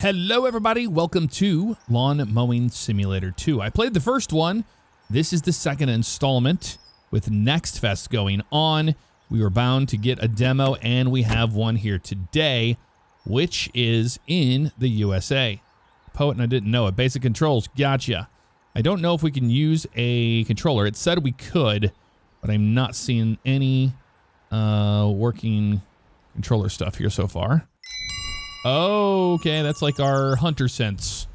Hello everybody, welcome to Lawn Mowing Simulator 2. I played the first one. This is the second installment with Next Fest going on. We were bound to get a demo and we have one here today, which is in the USA. Poet and I didn't know it. Basic controls, gotcha. I don't know if we can use a controller. It said we could, but I'm not seeing any working controller stuff here so far. Okay, that's like our hunter sense.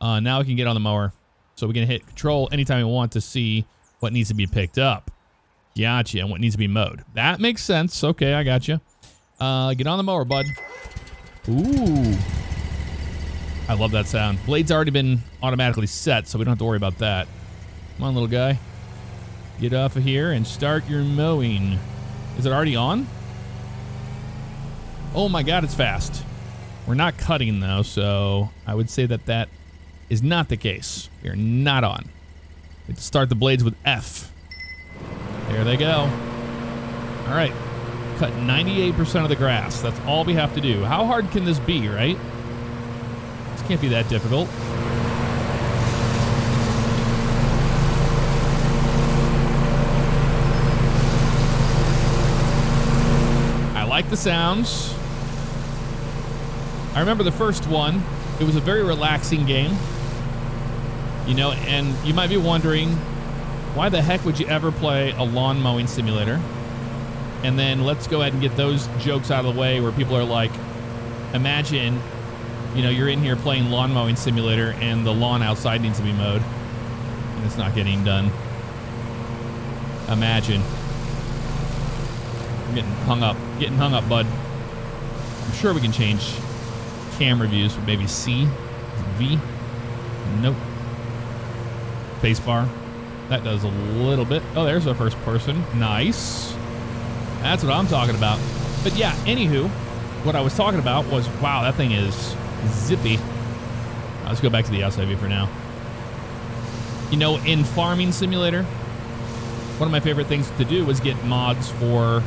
Now we can get on the mower. So we can hit control anytime we want to see what needs to be picked up. Gotcha, and what needs to be mowed. That makes sense. Okay, I gotcha. Get on the mower, bud. Ooh. I love that sound. Blade's already been automatically set, so we don't have to worry about that. Come on, little guy. Get off of here and start your mowing. Is it already on? Oh my god, it's fast. We're not cutting though, so I would say that that is not the case. We are not on. We have to start the blades with F. There they go. All right, cut 98% of the grass. That's all we have to do. How hard can this be, right? This can't be that difficult. I like the sounds. I remember the first one. It was a very relaxing game. You know, and you might be wondering, why the heck would you ever play a lawn mowing simulator? And then let's go ahead and get those jokes out of the way where people are like, imagine, you know, you're in here playing lawn mowing simulator and the lawn outside needs to be mowed and it's not getting done. Imagine. I'm getting hung up, bud. I'm sure we can change camera views for maybe C, V, nope. Spacebar, that does a little bit. Oh, there's our first person, nice. That's what I'm talking about. But yeah, anywho, what I was talking about was, wow, that thing is zippy. Let's go back to the outside view for now. You know, in Farming Simulator, one of my favorite things to do was get mods for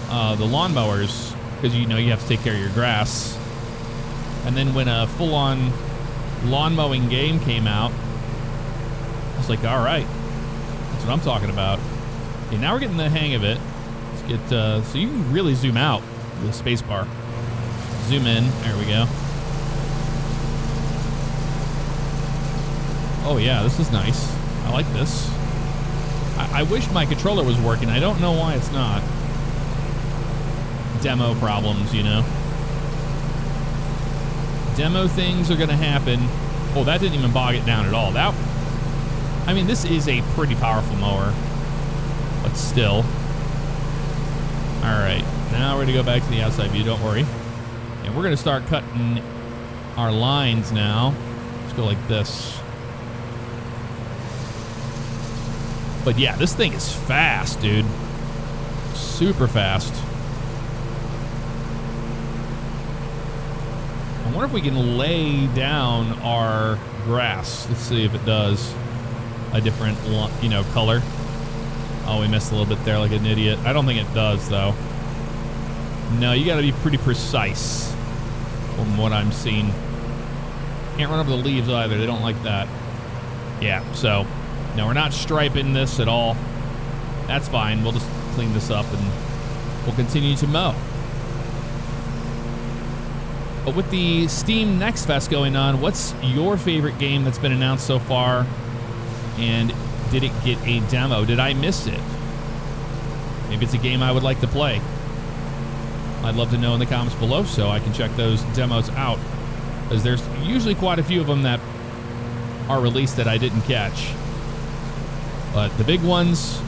the lawnmowers, because you know you have to take care of your grass. And then when a full-on lawn mowing game came out, I was like, all right, that's what I'm talking about. Okay, now we're getting the hang of it. Let's get, so you can really zoom out with the space bar. Zoom in, there we go. Oh yeah, this is nice. I like this. I wish my controller was working. I don't know why it's not. Demo problems, you know. Demo things are going to happen. Oh, that didn't even bog it down at all. That, I mean, this is a pretty powerful mower, but still. All right, now we're going to go back to the outside view. Don't worry. And we're going to start cutting our lines now. Let's go like this. But yeah, this thing is fast, dude. Super fast. I wonder if we can lay down our grass. Let's see if it does a different, you know, color. Oh, we missed a little bit there like an idiot. I don't think it does, though. No, you got to be pretty precise from what I'm seeing. Can't run over the leaves either. They don't like that. Yeah, so, no, we're not striping this at all. That's fine. We'll just clean this up and we'll continue to mow. But with the Steam Next Fest going on, what's your favorite game that's been announced so far? And did it get a demo? Did I miss it? Maybe it's a game I would like to play. I'd love to know in the comments below so I can check those demos out. Because there's usually quite a few of them that are released that I didn't catch. But the big ones,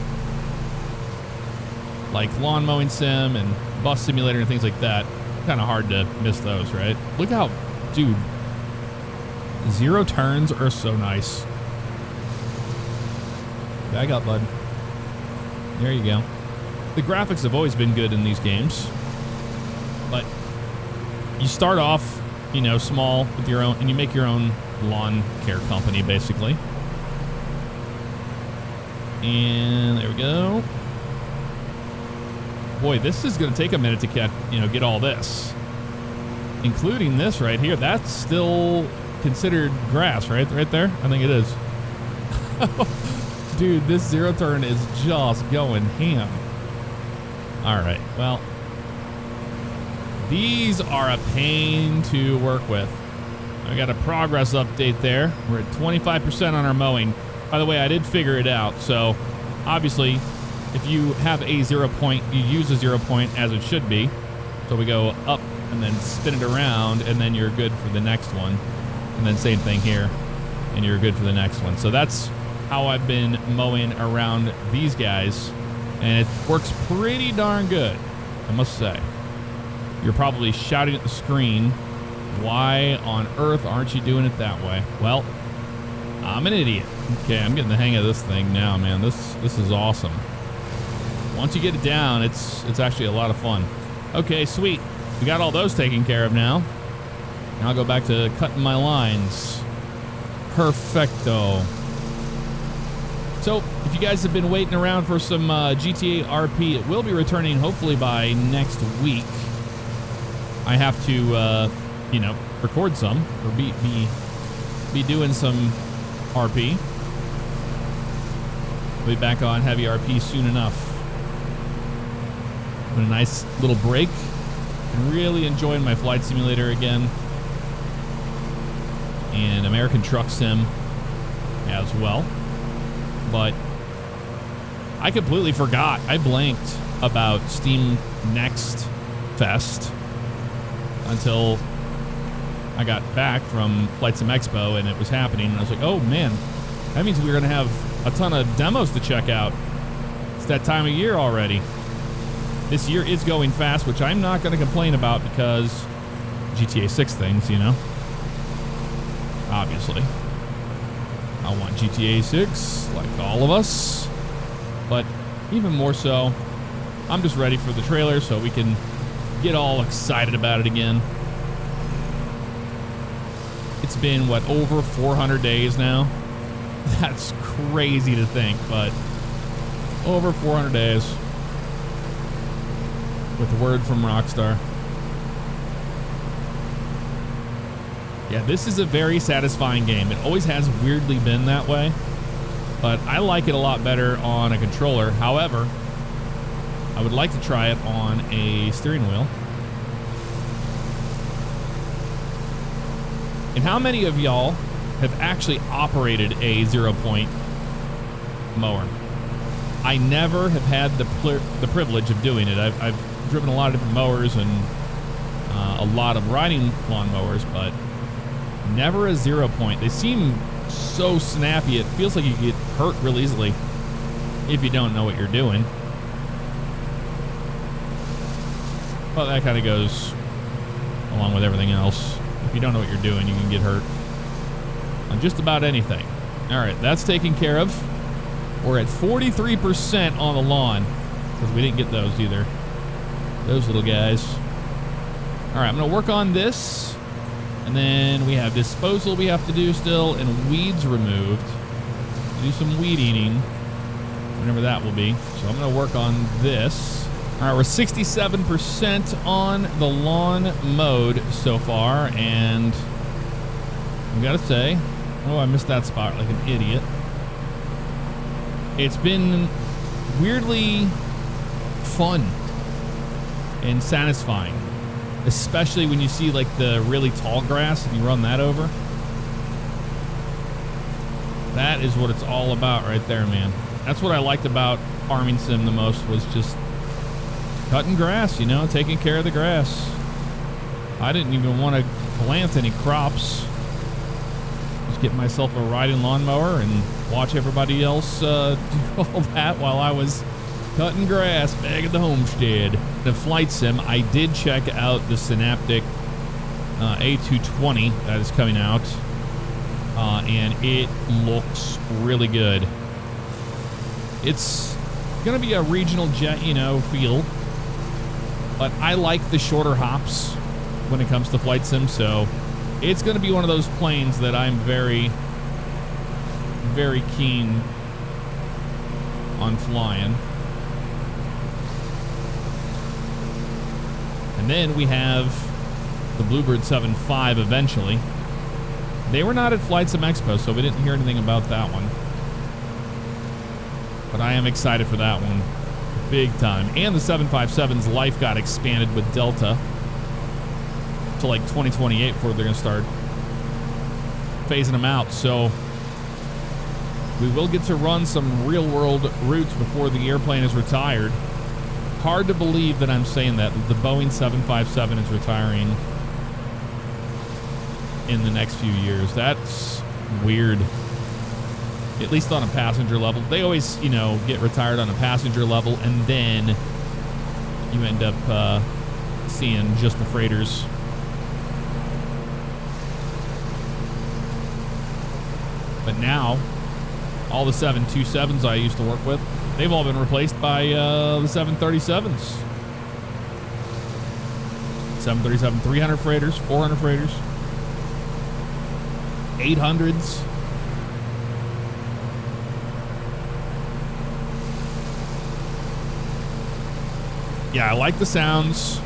like Lawn Mowing Sim and Bus Simulator and things like that, kind of hard to miss those, right? Look how, dude, 0 turns are so nice. Back up, bud. There you go. The graphics have always been good in these games, but you start off, you know, small with your own, and you make your own lawn care company, basically. And there we go. Boy, this is going to take a minute to get all this. including this right here. That's still considered grass, right? Right there? I think it is. Dude, this zero turn is just going ham. All right, well, these are a pain to work with. I got a progress update there. We're at 25% on our mowing. By the way, I did figure it out. So obviously, if you have a 0 point, you use a 0 point as it should be. So we go up and then spin it around, and then you're good for the next one. And then same thing here, and you're good for the next one. So that's how I've been mowing around these guys, and it works pretty darn good, I must say. You're probably shouting at the screen, why on earth aren't you doing it that way? Well, I'm an idiot. Okay, I'm getting the hang of this thing now, man. This is awesome. Once you get it down, it's actually a lot of fun. Okay, sweet. We got all those taken care of now. Now I'll go back to cutting my lines. Perfecto. So, if you guys have been waiting around for some GTA RP, it will be returning hopefully by next week. I have to, you know, record some, or be doing some RP. We'll be back on heavy RP soon enough. Having a nice little break and really enjoying my flight simulator again. And American Truck Sim as well. But I completely forgot. I blanked about Steam Next Fest until I got back from Flight Sim Expo and it was happening. And I was like, oh man, that means we're going to have a ton of demos to check out. It's that time of year already. This year is going fast, which I'm not going to complain about because GTA 6 things, you know. Obviously. I want GTA 6, like all of us. But even more so, I'm just ready for the trailer so we can get all excited about it again. It's been, what, over 400 days now? That's crazy to think, but over 400 days. With the word from Rockstar. Yeah, this is a very satisfying game. It always has weirdly been that way, but I like it a lot better on a controller. However, I would like to try it on a steering wheel. And how many of y'all have actually operated a 0 point mower? I never have had the privilege of doing it. I've driven a lot of different mowers and a lot of riding lawn mowers, but never a 0 point. They seem so snappy. It feels like you get hurt real easily if you don't know what you're doing. Well, that kind of goes along with everything else. If you don't know what you're doing, you can get hurt on just about anything. All right, that's taken care of. We're at 43% on the lawn because we didn't get those either. Those little guys. All right, I'm going to work on this. And then we have disposal we have to do still, and weeds removed. Do some weed eating, whenever that will be. So I'm going to work on this. All right, we're 67% on the lawn mowed so far, and I've got to say, oh, I missed that spot like an idiot. It's been weirdly fun and satisfying. Especially when you see like the really tall grass and you run that over. That is what it's all about right there, man. That's what I liked about Farming Sim the most, was just cutting grass, you know, taking care of the grass. I didn't even want to plant any crops. Just get myself a riding lawnmower and watch everybody else do all that while I was cutting grass back at the homestead. The Flight Sim, I did check out the Synaptic A220 that is coming out, and it looks really good. It's going to be a regional jet, you know, feel, but I like the shorter hops when it comes to Flight Sim, so it's going to be one of those planes that I'm very, very keen on flying. And then we have the Bluebird 7.5 eventually. They were not at Flight Sim Expo, so we didn't hear anything about that one. But I am excited for that one. Big time. And the 757's life got expanded with Delta to like 2028 before they're going to start phasing them out. So we will get to run some real-world routes before the airplane is retired. Hard to believe that I'm saying that. The Boeing 757 is retiring in the next few years. That's weird. At least on a passenger level. They always, you know, get retired on a passenger level, and then you end up seeing just the freighters. But now, all the 727s I used to work with, they've all been replaced by the 737s. 737, 300 freighters, 400 freighters, 800s. Yeah, I like the sounds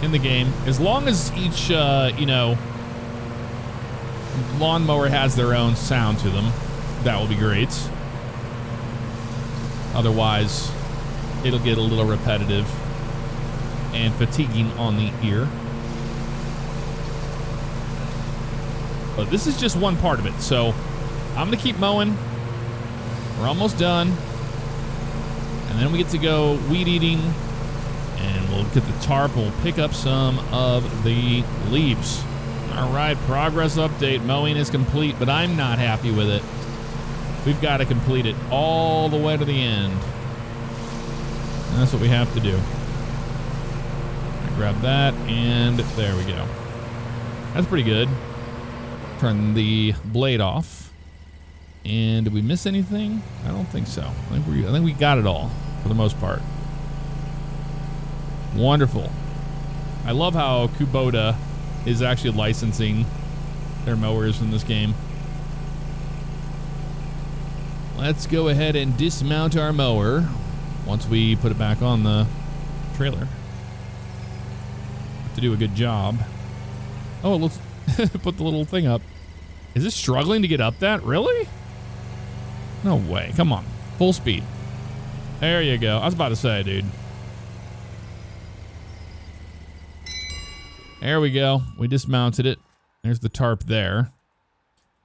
in the game. As long as each, you know, lawnmower has their own sound to them, that will be great. Otherwise, it'll get a little repetitive and fatiguing on the ear. But this is just one part of it, so I'm going to keep mowing. We're almost done. And then we get to go weed eating, and we'll get the tarp, and we'll pick up some of the leaves. All right, progress update. Mowing is complete, but I'm not happy with it. We've got to complete it all the way to the end. And that's what we have to do. I grab that, and there we go. That's pretty good. Turn the blade off. And did we miss anything? I don't think so. I think we got it all for the most part. Wonderful. I love how Kubota is actually licensing their mowers in this game. Let's go ahead and dismount our mower once we put it back on the trailer. Have to do a good job. Oh, let's put the little thing up. Is this struggling to get up that? Really? No way. Come on. Full speed. There you go. I was about to say, dude. There we go. We dismounted it. There's the tarp there.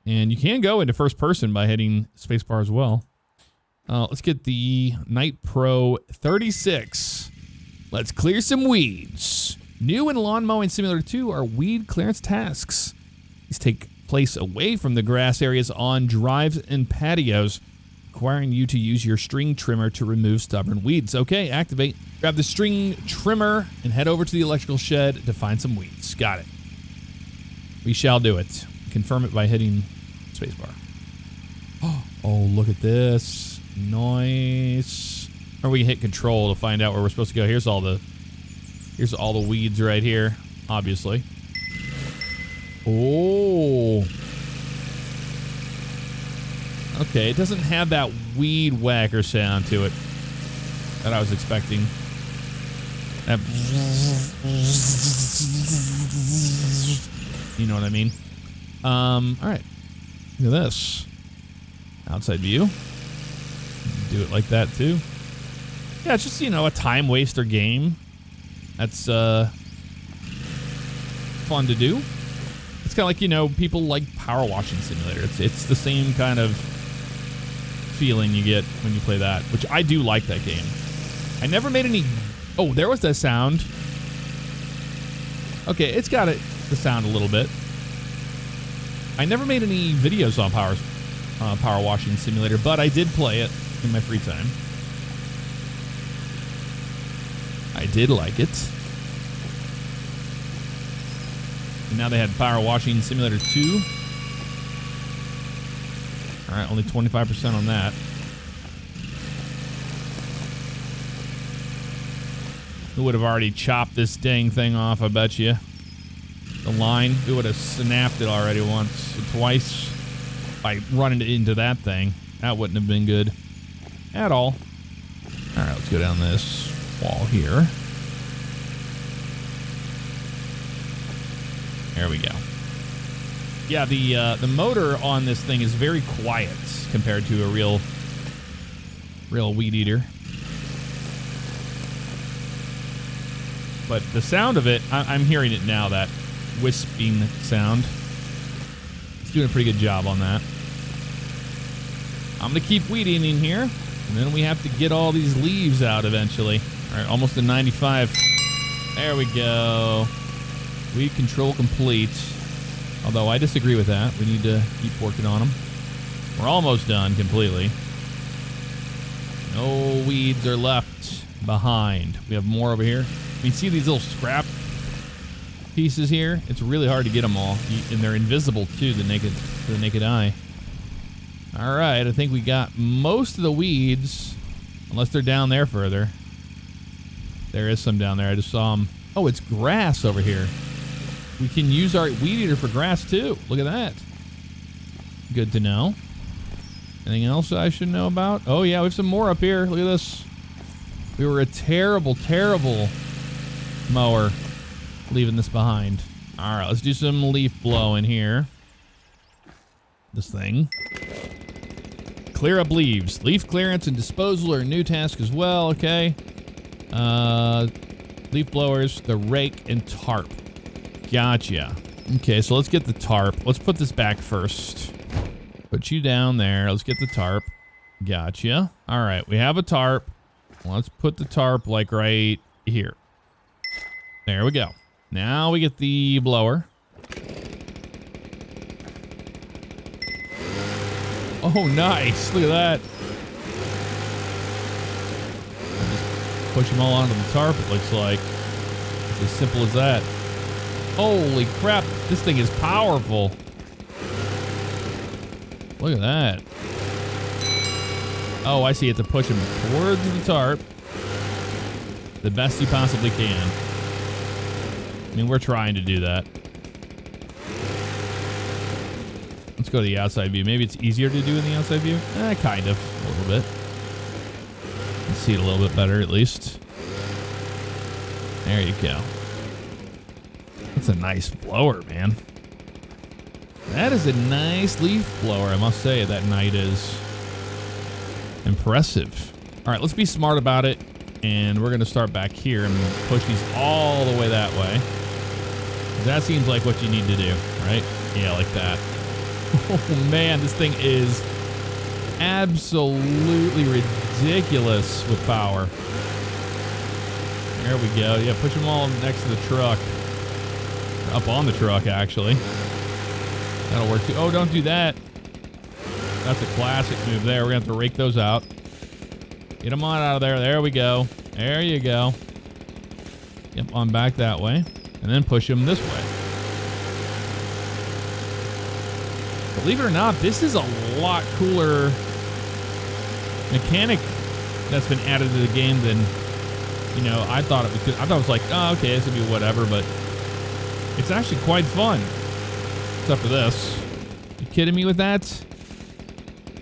And you can go into first person by hitting spacebar as well. Let's get the Night Pro 36. Let's clear some weeds. New in Lawn Mowing Simulator 2 are weed clearance tasks. These take place away from the grass areas on drives and patios, requiring you to use your string trimmer to remove stubborn weeds. Okay, activate. Grab the string trimmer and head over to the electrical shed to find some weeds. Got it. We shall do it. Confirm it by hitting spacebar. Oh, look at this. Nice. Or we can hit control to find out where we're supposed to go. Here's all the weeds right here, obviously. Oh. Okay, it doesn't have that weed whacker sound to it that I was expecting. That, you know what I mean? All right. Look at this. Outside view. Do it like that too. Yeah, it's just, you know, a time waster game. That's fun to do. It's kind of like, you know, people like powerwashing simulator. It's the same kind of feeling you get when you play that, which I do like that game. I never made any. Oh, there was that sound. Okay, it's got the sound a little bit. I never made any videos on power washing simulator, but I did play it in my free time. I did like it. And now they had Power Washing Simulator 2. All right, only 25% on that. We would have already chopped this dang thing off, I bet you. The line, we would have snapped it already once or twice by running it into that thing. That wouldn't have been good at all. All right, let's go down this wall here. There we go. Yeah, the motor on this thing is very quiet compared to a real weed eater. But the sound of it, I'm hearing it now, that wisping sound. It's doing a pretty good job on that. I'm going to keep weeding in here, and then we have to get all these leaves out eventually. All right, almost to 95. There we go. Weed control complete. Although I disagree with that. We need to keep working on them. We're almost done completely. No weeds are left behind. We have more over here. You see these little scrap pieces here? It's really hard to get them all. And they're invisible too, to the naked eye. All right, I think we got most of the weeds, unless they're down there further. There is some down there. I just saw them. Oh, it's grass over here. We can use our weed eater for grass too. Look at that. Good to know. Anything else I should know about? Oh yeah, we have some more up here. Look at this. We were a terrible, terrible mower leaving this behind. All right, let's do some leaf blowing here. This thing. Clear up leaves. Leaf clearance and disposal are a new task as well. Okay. Leaf blowers, the rake, and tarp. Gotcha. Okay, so let's get the tarp. Let's put this back first. Put you down there. Let's get the tarp. Gotcha. All right, we have a tarp. Let's put the tarp like right here. There we go. Now we get the blower. Oh, nice. Look at that. Just push them all onto the tarp, it looks like. It's as simple as that. Holy crap. This thing is powerful. Look at that. Oh, I see. You have to push them towards the tarp the best you possibly can. I mean, we're trying to do that. Let's go to the outside view. Maybe it's easier to do in the outside view? Kind of. A little bit. Let's see it a little bit better, at least. There you go. That's a nice blower, man. That is a nice leaf blower, I must say. That night is impressive. All right, let's be smart about it. And we're going to start back here and push these all the way that way. That seems like what you need to do, right? Yeah, like that. Oh, man, this thing is absolutely ridiculous with power. There we go. Yeah, push them all next to the truck. Up on the truck, actually. That'll work too. Oh, don't do that. That's a classic move there. We're going to have to rake those out. Get them on out of there. There we go. There you go. Yep, on back that way. And then push them this way. Believe it or not, this is a lot cooler mechanic that's been added to the game than, you know, I thought it was good. I thought it was like, oh, okay, this would be whatever, but it's actually quite fun. Except for this. You kidding me with that?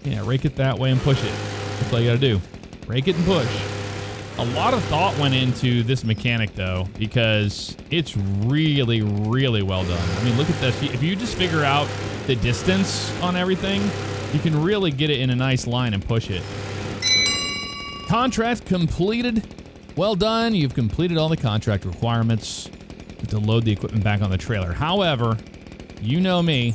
Yeah, rake it that way and push it. That's all you gotta do. Rake it and push. A lot of thought went into this mechanic, though, because it's really, really well done. I mean, look at this. If you just figure out the distance on everything, you can really get it in a nice line and push it. Contract completed. Well done. You've completed all the contract requirements to load the equipment back on the trailer. However, you know me,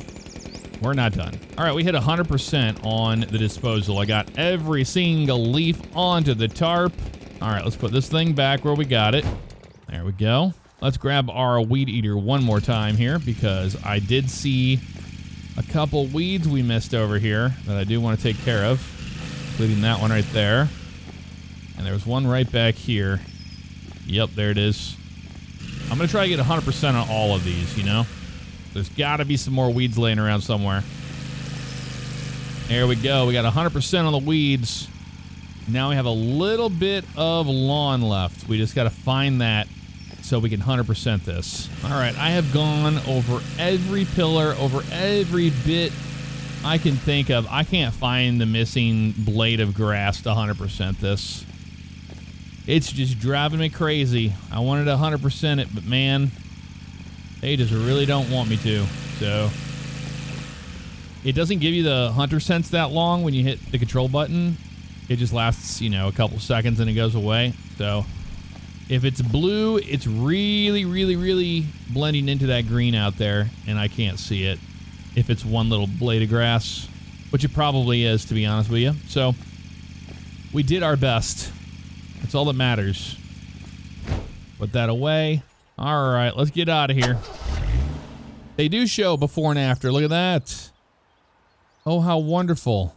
we're not done. All right, we hit 100% on the disposal. I got every single leaf onto the tarp. All right, let's put this thing back where we got it. There we go. Let's grab our weed eater one more time here, because I did see a couple weeds we missed over here that I do want to take care of, including that one right there. And there's one right back here. Yep, there it is. I'm going to try to get 100% on all of these, you know? There's got to be some more weeds laying around somewhere. There we go. We got 100% on the weeds. Now we have a little bit of lawn left. We just got to find that so we can 100% this. All right, I have gone over every pillar, over every bit I can think of. I can't find the missing blade of grass to 100% this. It's just driving me crazy. I wanted to 100% it, but man, They just really don't want me to. So it doesn't give you the hunter sense that long when you hit the control button. It just lasts, you know, a couple seconds and it goes away. So if it's blue, it's really, really, really blending into that green out there, and I can't see it if it's one little blade of grass, which it probably is, to be honest with you. So we did our best. That's all that matters. Put that away. All right, let's get out of here. They do show before and after. Look at that. Oh, how wonderful.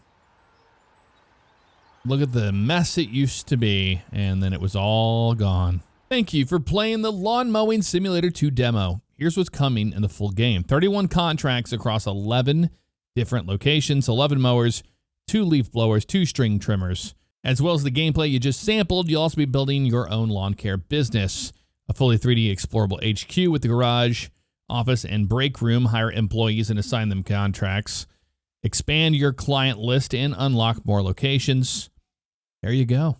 Look at the mess it used to be, and then it was all gone. Thank you for playing the Lawn Mowing Simulator 2 demo. Here's what's coming in the full game. 31 contracts across 11 different locations, 11 mowers, 2 leaf blowers, 2 string trimmers. As well as the gameplay you just sampled, you'll also be building your own lawn care business. A fully 3D explorable HQ with the garage, office, and break room. Hire employees and assign them contracts. Expand your client list and unlock more locations. There you go.